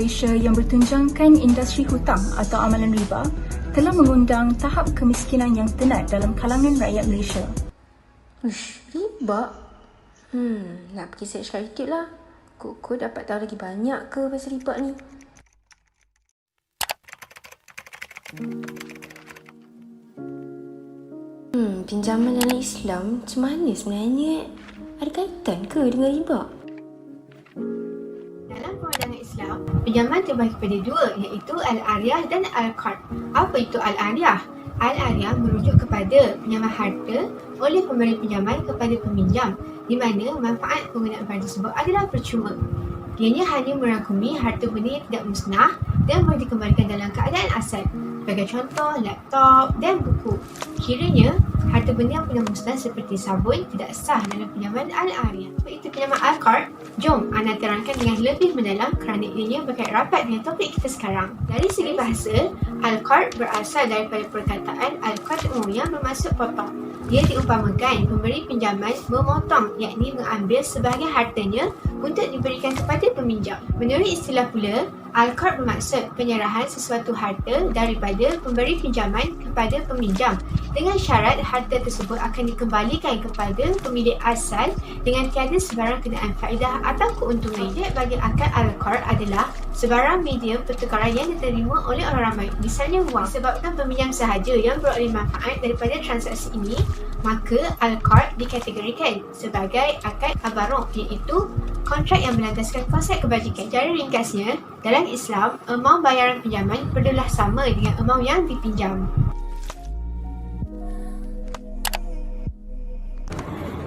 Malaysia yang bertunjangkan industri hutang atau amalan riba telah mengundang tahap kemiskinan yang tenat dalam kalangan rakyat Malaysia. Uish, riba? Nak pergi search sikit lah. Kok dapat tahu lagi banyak ke pasal riba ni? Pinjaman dalam Islam macam mana sebenarnya? Ada kaitan ke dengan riba? Dalam pandangan Islam, pinjaman terbagi kepada dua, iaitu Al-Ariyah dan Al-Qard. Apa itu Al-Ariyah? Al-Ariyah merujuk kepada pinjaman harta oleh pemberi pinjaman kepada peminjam, di mana manfaat penggunaan barang tersebut adalah percuma. Ianya hanya merangkumi harta benda yang tidak musnah dan boleh dikembalikan dalam keadaan asal. Sebagai contoh, laptop dan buku. Kiranya, harta benda yang pernah musnah seperti sabun tidak sah dalam pinjaman Al-Ariyah. Apa itu pinjaman Al-Qard? Jom Ana terangkan dengan lebih mendalam kerana ianya berkait rapat dengan topik kita sekarang. Dari segi bahasa, Al-Qard berasal daripada perkataan Al-Qat'u yang bermaksud potong. Dia diumpamakan pemberi pinjaman memotong, yakni mengambil sebahagian hartanya untuk diberikan kepada peminjam. Menurut istilah pula, Al-Qard bermaksud penyerahan sesuatu harta daripada pemberi pinjaman kepada peminjam dengan syarat harta tersebut akan dikembalikan kepada pemilik asal dengan tiada sebarang kenaan faedah atau keuntungan. Bagi akad Al-Qard adalah sebarang medium pertukaran yang diterima oleh orang ramai, misalnya wang. Disebabkan peminjam sahaja yang beroleh manfaat daripada transaksi ini, maka Al-Qard dikategorikan sebagai akad tabarruk, iaitu kontrak yang berlandaskan konsep kebajikan. Cara ringkasnya, dalam Islam, amaun bayaran pinjaman perlulah sama dengan amaun yang dipinjam.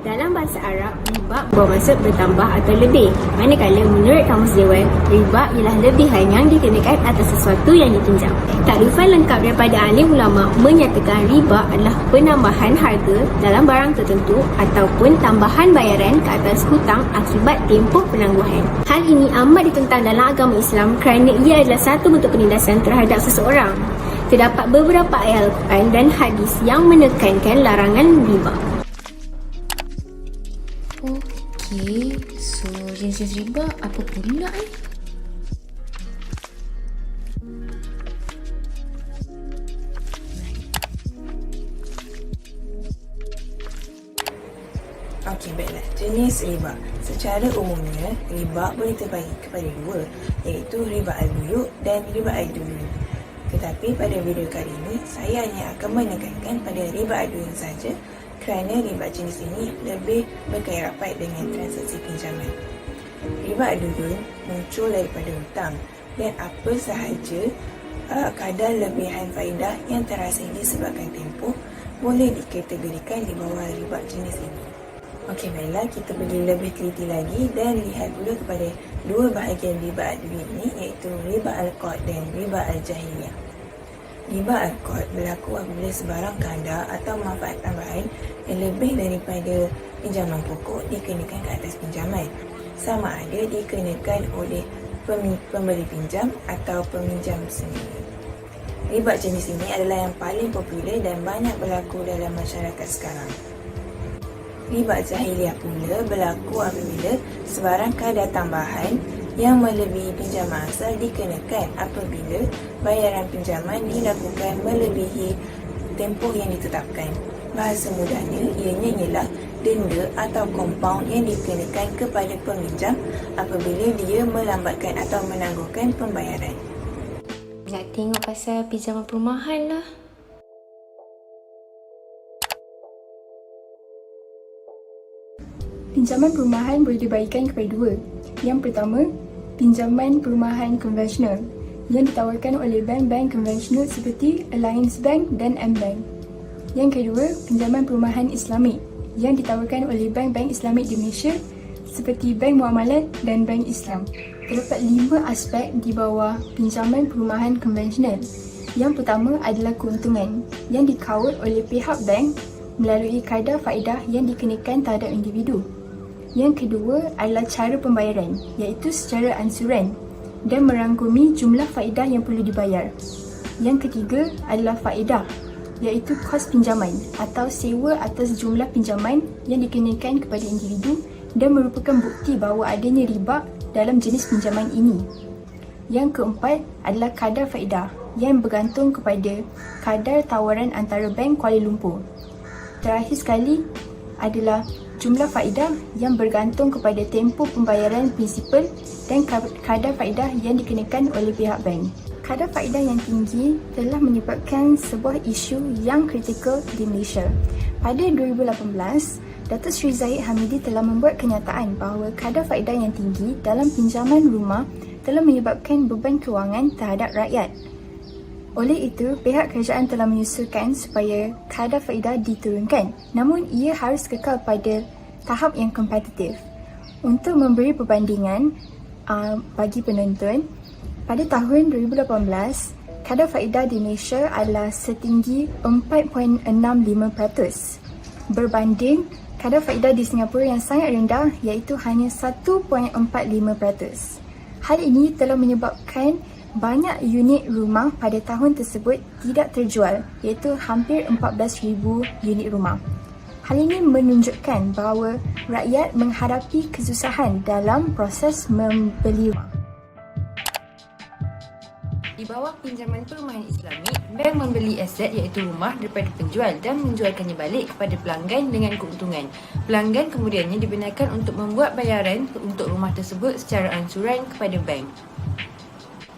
Dalam bahasa Arab, riba bermaksud bertambah atau lebih. Manakala menurut Kamus Dewan, riba ialah lebihan yang dikenakan atas sesuatu yang dipinjam. Takrifan lengkap daripada ahli ulama menyatakan riba adalah penambahan harga dalam barang tertentu ataupun tambahan bayaran ke atas hutang akibat tempoh penangguhan. Hal ini amat ditentang dalam agama Islam kerana ia adalah satu bentuk penindasan terhadap seseorang. Terdapat beberapa ayat Al-Quran dan hadis yang menekankan larangan riba. Okey, so jenis riba apa pula Okey, baiklah. Jenis riba. Secara umumnya, riba boleh terbagi kepada dua, iaitu riba al-buyu' dan riba al-duyun. Tetapi pada video kali ini, saya hanya akan menekankan pada riba al-duyun saja kerana riba jenis ini lebih berkait rapat dengan transaksi pinjaman. Riba al-duyun muncul daripada hutang dan apa sahaja kadar lebihan faedah yang terasa disebabkan tempoh boleh dikategorikan di bawah riba jenis ini. Okey, baiklah, kita pergi lebih teliti lagi dan lihat dulu kepada dua bahagian riba al-duyun ini, iaitu riba al-qard dan riba al-jahiliyah. Riba al-qard berlaku apabila sebarang kadar atau manfaat tambahan yang lebih daripada pinjaman pokok dikenakan ke atas pinjaman, sama ada dikenakan oleh pemberi pinjam atau peminjam sendiri. Riba jenis ini adalah yang paling popular dan banyak berlaku dalam masyarakat sekarang. Riba jahiliyah pula berlaku apabila sebarang kadar tambahan yang melebihi pinjaman asal dikenakan apabila bayaran pinjaman dilakukan melebihi tempoh yang ditetapkan. Bahasa mudahnya, ianya ialah denda atau kompaun yang dikenakan kepada peminjam apabila dia melambatkan atau menangguhkan pembayaran. Nak tengok pasal pinjaman perumahan lah. Pinjaman perumahan boleh dibagikan kepada dua. Yang pertama, pinjaman perumahan konvensional yang ditawarkan oleh bank-bank konvensional seperti Alliance Bank dan M-Bank. Yang kedua, pinjaman perumahan Islamik yang ditawarkan oleh bank-bank Islamik di Malaysia seperti Bank Muamalat dan Bank Islam. Terdapat 5 aspek di bawah pinjaman perumahan konvensional. Yang pertama adalah keuntungan yang dikawal oleh pihak bank melalui kadar faedah yang dikenakan terhadap individu. Yang kedua adalah cara pembayaran, iaitu secara ansuran dan merangkumi jumlah faedah yang perlu dibayar. Yang ketiga adalah faedah, iaitu kos pinjaman atau sewa atas jumlah pinjaman yang dikenakan kepada individu dan merupakan bukti bahawa adanya riba dalam jenis pinjaman ini. Yang keempat adalah kadar faedah yang bergantung kepada kadar tawaran antara bank Kuala Lumpur. Terakhir sekali adalah jumlah faedah yang bergantung kepada tempoh pembayaran prinsipal dan kadar faedah yang dikenakan oleh pihak bank. Kadar faedah yang tinggi telah menyebabkan sebuah isu yang kritikal di Malaysia. Pada 2018, Datuk Seri Zahid Hamidi telah membuat kenyataan bahawa kadar faedah yang tinggi dalam pinjaman rumah telah menyebabkan beban kewangan terhadap rakyat. Oleh itu, pihak kerajaan telah menyusulkan supaya kadar faedah diturunkan, namun ia harus kekal pada tahap yang kompetitif. Untuk memberi perbandingan bagi penonton, pada tahun 2018, kadar faedah di Malaysia adalah setinggi 4.65%. Berbanding kadar faedah di Singapura yang sangat rendah iaitu hanya 1.45%. Hal ini telah menyebabkan banyak unit rumah pada tahun tersebut tidak terjual, iaitu hampir 14,000 unit rumah. Hal ini menunjukkan bahawa rakyat menghadapi kesusahan dalam proses membeli rumah. Di bawah pinjaman perumahan Islamik, bank membeli aset iaitu rumah daripada penjual dan menjualkannya balik kepada pelanggan dengan keuntungan. Pelanggan kemudiannya dibenarkan untuk membuat bayaran untuk rumah tersebut secara ansuran kepada bank.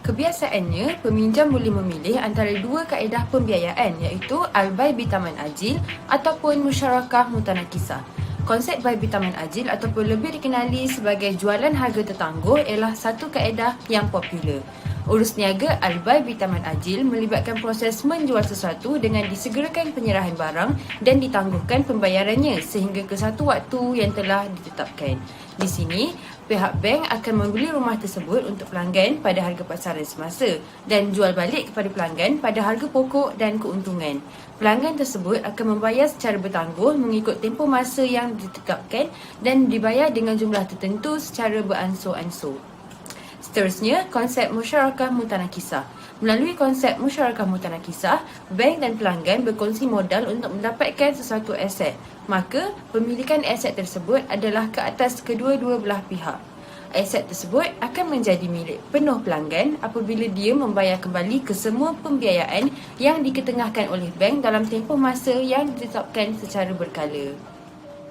Kebiasaannya, peminjam boleh memilih antara dua kaedah pembiayaan iaitu al-bay bitaman ajil ataupun musyarakah mutanakisah. Konsep bay bitaman ajil ataupun lebih dikenali sebagai jualan harga tertangguh ialah satu kaedah yang popular. Urus niaga al-bay bitaman ajil melibatkan proses menjual sesuatu dengan disegerakan penyerahan barang dan ditangguhkan pembayarannya sehingga ke satu waktu yang telah ditetapkan. Di sini, pihak bank akan membeli rumah tersebut untuk pelanggan pada harga pasaran semasa dan jual balik kepada pelanggan pada harga pokok dan keuntungan. Pelanggan tersebut akan membayar secara bertangguh mengikut tempoh masa yang ditetapkan dan dibayar dengan jumlah tertentu secara beransur-ansur. Seterusnya, konsep musyarakah mutanakisah. Melalui konsep musyarakah mutanakisah, bank dan pelanggan berkongsi modal untuk mendapatkan sesuatu aset. Maka, pemilikan aset tersebut adalah ke atas kedua-dua belah pihak. Aset tersebut akan menjadi milik penuh pelanggan apabila dia membayar kembali kesemua pembiayaan yang diketengahkan oleh bank dalam tempoh masa yang ditetapkan secara berkala.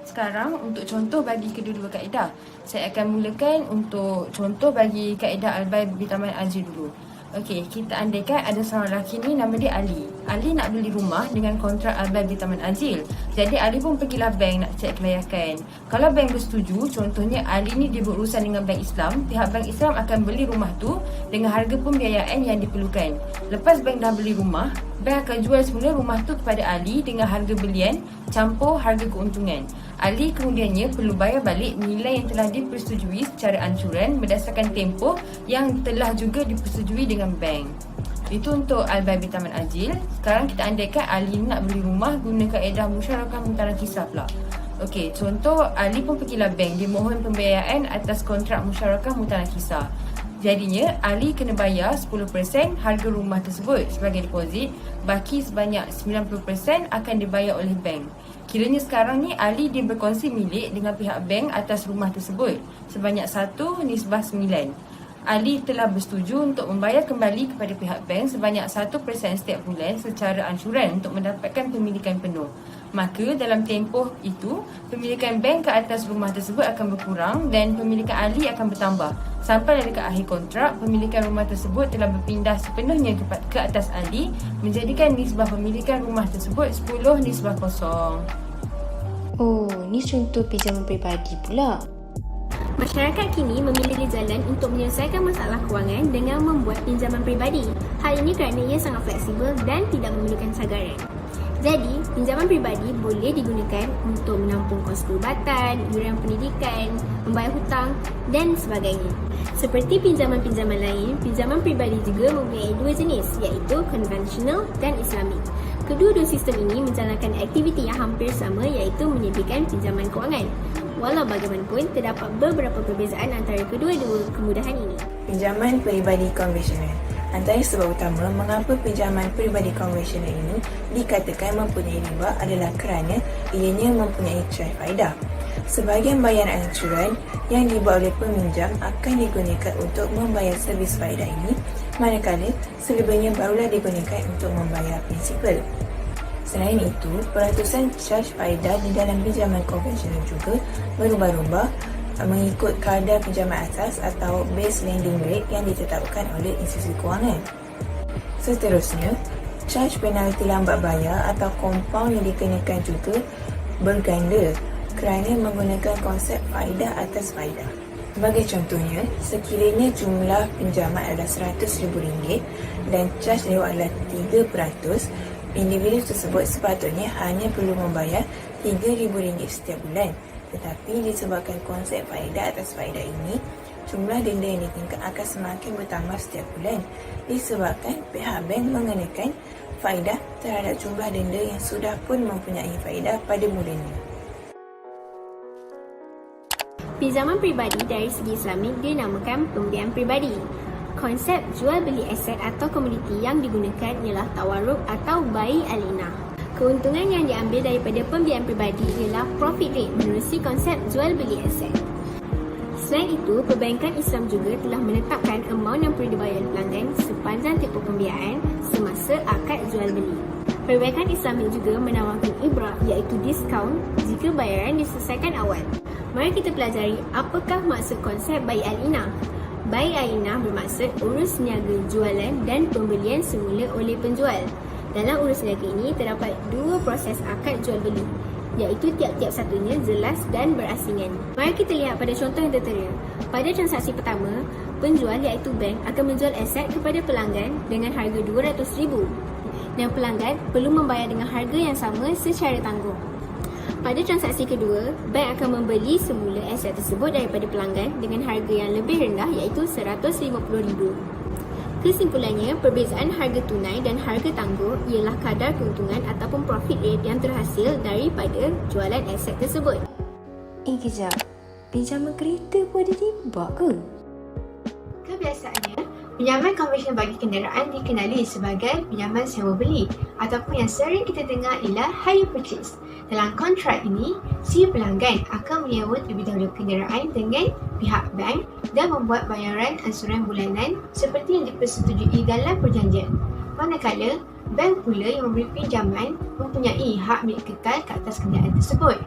Sekarang untuk contoh bagi kedua-dua kaedah. Saya akan mulakan untuk contoh bagi kaedah al-bay bitaman ajil dulu. Okey, kita andaikan ada seorang lelaki ni nama dia Ali. Ali nak beli rumah dengan kontrak al-bay bitaman ajil. Jadi Ali pun pergilah bank nak cek kelayakan. Kalau bank bersetuju, contohnya Ali ni dia berurusan dengan bank Islam, pihak bank Islam akan beli rumah tu dengan harga pembiayaan yang diperlukan. Lepas bank dah beli rumah, bank akan jual semula rumah tu kepada Ali dengan harga belian campur harga keuntungan. Ali kemudiannya perlu bayar balik nilai yang telah dipersetujui secara ancuran berdasarkan tempoh yang telah juga dipersetujui dengan bank. Itu untuk al-bay bitaman ajil. Sekarang kita andaikan Ali nak beli rumah guna kaedah musyarakah mutanakisah pula. Okey, contoh Ali pun pergilah bank, dia mohon pembiayaan atas kontrak musyarakah mutanakisah. Jadinya, Ali kena bayar 10% harga rumah tersebut sebagai deposit, baki sebanyak 90% akan dibayar oleh bank. Kiranya sekarang ni Ali dia berkongsi milik dengan pihak bank atas rumah tersebut sebanyak 1:9. Ali telah bersetuju untuk membayar kembali kepada pihak bank sebanyak 1% setiap bulan secara ansuran untuk mendapatkan pemilikan penuh. Maka dalam tempoh itu, pemilikan bank ke atas rumah tersebut akan berkurang dan pemilikan Ali akan bertambah. Sampai ke akhir kontrak, pemilikan rumah tersebut telah berpindah sepenuhnya ke atas Ali, menjadikan nisbah pemilikan rumah tersebut 10:0. Oh, ni contoh pinjaman peribadi pula. Masyarakat kini memilih jalan untuk menyelesaikan masalah kewangan dengan membuat pinjaman peribadi. Hal ini kerana ia sangat fleksibel dan tidak memerlukan sagaran. Jadi, pinjaman peribadi boleh digunakan untuk menampung kos perubatan, yuran pendidikan, membayar hutang dan sebagainya. Seperti pinjaman-pinjaman lain, pinjaman peribadi juga mempunyai dua jenis iaitu konvensional dan Islamik. Kedua-dua sistem ini menjalankan aktiviti yang hampir sama iaitu menyediakan pinjaman kewangan. Walau bagaimanapun, terdapat beberapa perbezaan antara kedua-dua kemudahan ini. Pinjaman peribadi konvensional. Antara sebab utama mengapa pinjaman peribadi konvensional ini dikatakan mempunyai riba adalah kerana ianya mempunyai cerai faedah. Sebahagian bayaran ancuran yang dibuat oleh peminjam akan digunakan untuk membayar servis faedah ini manakala selebihnya barulah digunakan untuk membayar prinsipal. Selain itu, peratusan charge faedah di dalam pinjaman konvensional juga berubah-ubah mengikut kadar pinjaman asas atau base lending rate yang ditetapkan oleh institusi kewangan. Seterusnya, charge penalti lambat bayar atau compound yang dikenakan juga berganda kerana menggunakan konsep faedah atas faedah. Sebagai contohnya, sekiranya jumlah pinjaman adalah RM100,000 dan charge lewat adalah 3%, individu tersebut sepatutnya hanya perlu membayar RM3,000 setiap bulan. Tetapi disebabkan konsep faedah atas faedah ini, jumlah denda yang dikenakan akan semakin bertambah setiap bulan disebabkan pihak bank mengenakan faedah terhadap jumlah denda yang sudah pun mempunyai faedah pada mulanya. Pinjaman peribadi dari segi Islamik dinamakan pembiayaan peribadi. Konsep jual beli aset atau komoditi yang digunakan ialah tawarruk atau bai' al-inah. Keuntungan yang diambil daripada pembiayaan peribadi ialah profit rate menerusi konsep jual beli aset. Selain itu, perbankan Islam juga telah menetapkan amount yang perlu dibayar pelanggan sepanjang tempoh pembiayaan semasa akad jual beli. Perbankan Islamik juga menawarkan ibrah iaitu diskaun jika bayaran diselesaikan awal. Mari kita pelajari apakah maksud konsep bai' al-inah. Bai' al-inah bermaksud urus niaga jualan dan pembelian semula oleh penjual. Dalam urus niaga ini terdapat dua proses akad jual beli, iaitu tiap-tiap satunya jelas dan berasingan. Mari kita lihat pada contoh yang tertera. Pada transaksi pertama, penjual iaitu bank akan menjual aset kepada pelanggan dengan harga RM200,000 dan pelanggan perlu membayar dengan harga yang sama secara tanggung. Pada transaksi kedua, bank akan membeli semula aset tersebut daripada pelanggan dengan harga yang lebih rendah iaitu RM150,000. Kesimpulannya, perbezaan harga tunai dan harga tangguh ialah kadar keuntungan ataupun profit rate yang terhasil daripada jualan aset tersebut. Kejap. Pinjaman kereta pun ada riba ke? Kebiasaannya, pinjaman konvensional bagi kenderaan dikenali sebagai pinjaman sewa beli ataupun yang sering kita dengar ialah hire purchase. Dalam kontrak ini, si pelanggan akan menyewa terlebih dahulu kenderaan dengan pihak bank dan membuat bayaran ansuran bulanan seperti yang dipersetujui dalam perjanjian. Manakala, bank pula yang memberi pinjaman mempunyai hak milik kekal ke atas kenderaan tersebut.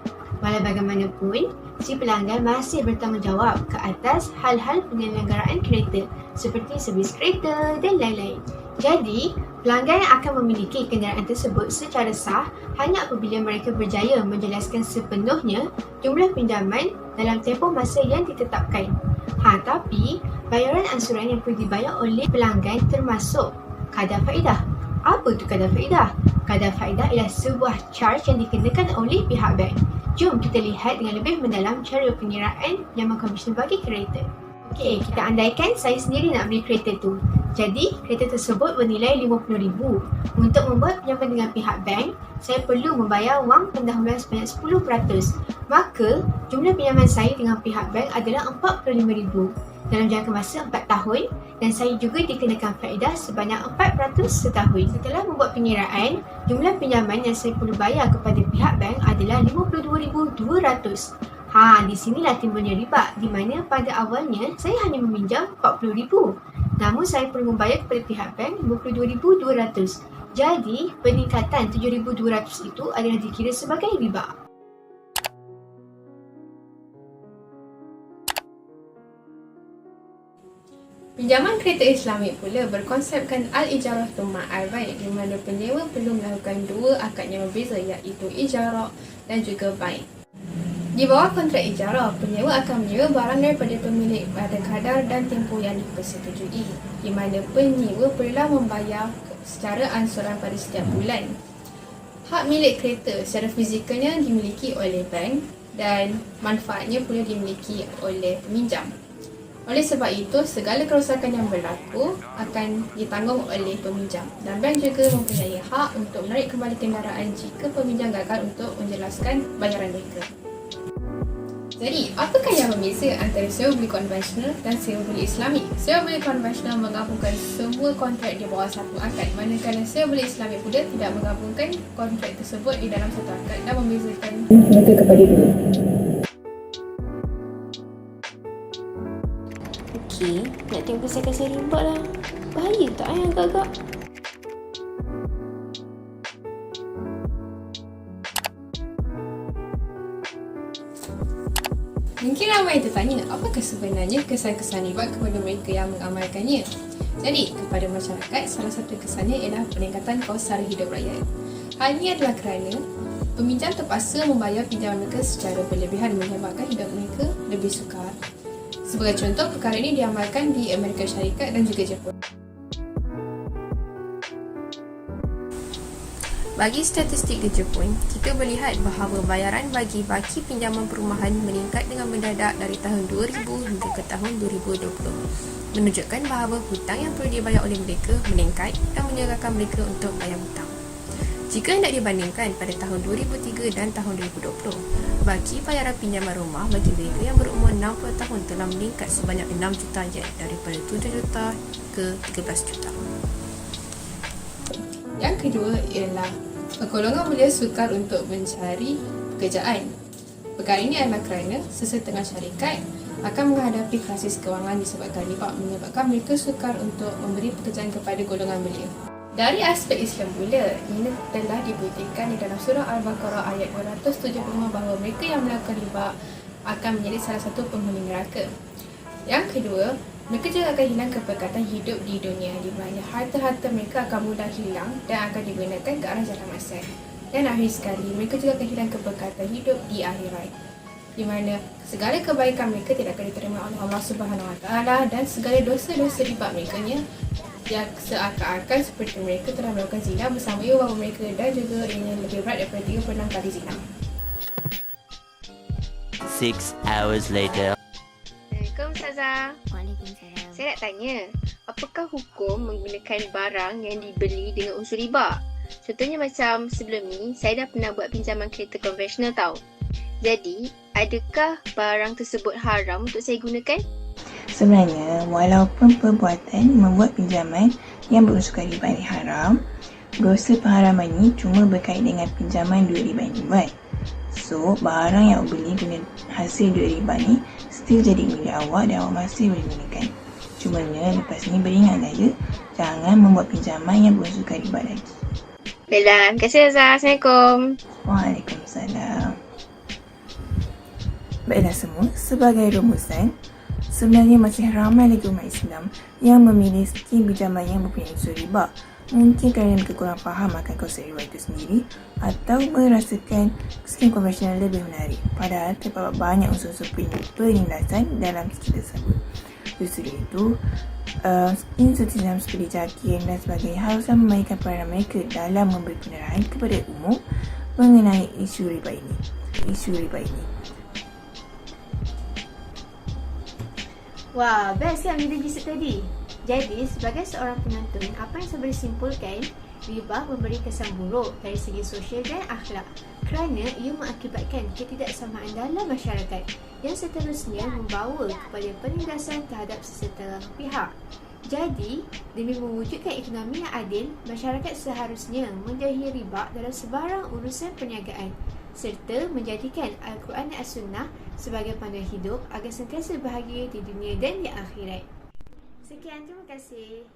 Walau bagaimanapun, si pelanggan masih bertanggungjawab ke atas hal-hal penyelenggaraan kereta seperti servis kereta dan lain-lain. Jadi, pelanggan akan memiliki kenderaan tersebut secara sah hanya apabila mereka berjaya menjelaskan sepenuhnya jumlah pinjaman dalam tempoh masa yang ditetapkan. Tapi, bayaran ansuran yang perlu dibayar oleh pelanggan termasuk kadar faedah. Apa itu kadar faedah? Kadar faedah ialah sebuah charge yang dikenakan oleh pihak bank. Jom kita lihat dengan lebih mendalam cara pengiraan pinjaman konvensional bagi kereta. Okey, kita andaikan saya sendiri nak beli kereta tu. Jadi, kereta tersebut bernilai RM50,000. Untuk membuat pinjaman dengan pihak bank, saya perlu membayar wang pendahuluan sebanyak 10%. Maka, jumlah pinjaman saya dengan pihak bank adalah RM45,000 dalam jangka masa 4 tahun dan saya juga dikenakan faedah sebanyak 4% setahun. Setelah membuat pengiraan, jumlah pinjaman yang saya perlu bayar kepada pihak bank adalah RM52,200. Di sinilah timbulnya riba di mana pada awalnya saya hanya meminjam RM40,000. Namun saya perlu membayar kepada pihak bank RM52,200. Jadi, peningkatan RM7,200 itu adalah dikira sebagai riba. Pinjaman kereta Islamik pula berkonsepkan al-ijarah ma'al-bai' di mana penyewa perlu melakukan dua akad yang berbeza iaitu ijarah dan juga bai'. Di bawah kontrak ijarah, penyewa akan menyewa barang daripada pemilik pada kadar dan tempoh yang dipersetujui, di mana penyewa perlulah membayar secara ansuran pada setiap bulan. Hak milik kereta secara fizikalnya dimiliki oleh bank dan manfaatnya pula dimiliki oleh peminjam. Oleh sebab itu, segala kerosakan yang berlaku akan ditanggung oleh peminjam dan bank juga mempunyai hak untuk menarik kembali kenderaan jika peminjam gagal untuk menjelaskan bayaran mereka. Jadi, apakah yang berbeza antara sewa beli konvensional dan sewa beli Islamik? Sewa beli konvensional menggabungkan semua kontrak di bawah satu akad, manakala sewa beli Islamik pula tidak menggabungkan kontrak tersebut di dalam satu akad dan membezakan mereka kepada dua. Okey, nak tengok saya kasi rimba lah. Bahaya tak yang agak-agak? Mungkin ramai tertanya, apakah sebenarnya kesan-kesan riba kepada mereka yang mengamalkannya? Jadi, kepada masyarakat, salah satu kesannya ialah peningkatan kos sara hidup rakyat. Hal ini adalah kerana peminjam terpaksa membayar pinjaman mereka secara berlebihan menyebabkan hidup mereka lebih sukar. Sebagai contoh, perkara ini diamalkan di Amerika Syarikat dan juga Jepun. Bagi statistik di Jepun, kita melihat bahawa bayaran bagi baki pinjaman perumahan meningkat dengan mendadak dari tahun 2000 hingga ke tahun 2020, menunjukkan bahawa hutang yang perlu dibayar oleh mereka meningkat dan menyerahkan mereka untuk bayar hutang. Jika hendak dibandingkan pada tahun 2003 dan tahun 2020, baki bayaran pinjaman rumah bagi mereka yang berumur 60 tahun telah meningkat sebanyak 6 juta yen daripada 7 juta ke 13 juta. Yang kedua ialah golongan belia sukar untuk mencari pekerjaan. Perkara ini adalah kerana sesetengah syarikat akan menghadapi krisis kewangan disebabkan riba, menyebabkan mereka sukar untuk memberi pekerjaan kepada golongan belia. Dari aspek Islam pula, ini telah dibuktikan di dalam surah Al-Baqarah ayat 275 bahawa mereka yang melakukan riba akan menjadi salah satu penghuni neraka. Yang kedua, mereka juga akan hilang keberkatan hidup di dunia, di mana harta-harta mereka akan mudah hilang dan akan digunakan ke arah jalan maksiat. Dan akhir sekali, mereka juga akan hilang keberkatan hidup di akhirat, di mana segala kebaikan mereka tidak akan diterima oleh Allah Subhanahu Wa Taala dan segala dosa-dosa riba mereka yang seakan-akan seperti mereka telah melakukan zina bersama ibu bapa mereka dan juga yang lebih berat daripada 36 kali zina. 6 hours later. Assalamualaikum Ustazah. Waalaikumsalam. Saya nak tanya, apakah hukum menggunakan barang yang dibeli dengan unsur riba? Contohnya macam sebelum ni, saya dah pernah buat pinjaman kereta konvensional tau. Jadi, adakah barang tersebut haram untuk saya gunakan? Sebenarnya, walaupun perbuatan membuat pinjaman yang berunsurkan riba ini haram, dosa pengharaman ini cuma berkait dengan pinjaman duit riba ini buat. So, barang yang awak beli guna hasil duit riba ni still jadi milik awak dan awak masih boleh gunakan. Cumanya, lepas ni beringatlah ya, jangan membuat pinjaman yang berunsurkan riba lagi. Baiklah, terima kasih Ustazah. Assalamualaikum. Waalaikumsalam. Baiklah semua, sebagai rumusan, sebenarnya masih ramai lagi umat Islam yang memilih skim pinjaman yang mempunyai unsur riba. Mungkin kerana mereka kurang faham akan konsep riba itu sendiri atau merasakan skim konvensional lebih menarik. Padahal terdapat banyak unsur-unsur penindasan dalam skim tersebut. Justru itu, institusi Islam seperti JAKIM dan sebagainya haruslah memainkan peranan mereka dalam memberi penerangan kepada umum mengenai isu riba ini. Wah, best kan video kisah tadi? Jadi, sebagai seorang penonton, apa yang saya boleh simpulkan? Riba memberi kesan buruk dari segi sosial dan akhlak kerana ia mengakibatkan ketidaksamaan dalam masyarakat yang seterusnya membawa kepada penindasan terhadap sesetengah pihak. Jadi, demi mewujudkan ekonomi yang adil, masyarakat seharusnya menjauhi riba dalam sebarang urusan perniagaan serta menjadikan Al-Quran dan As-Sunnah sebagai panduan hidup agar sentiasa bahagia di dunia dan di akhirat. Sekian, terima kasih.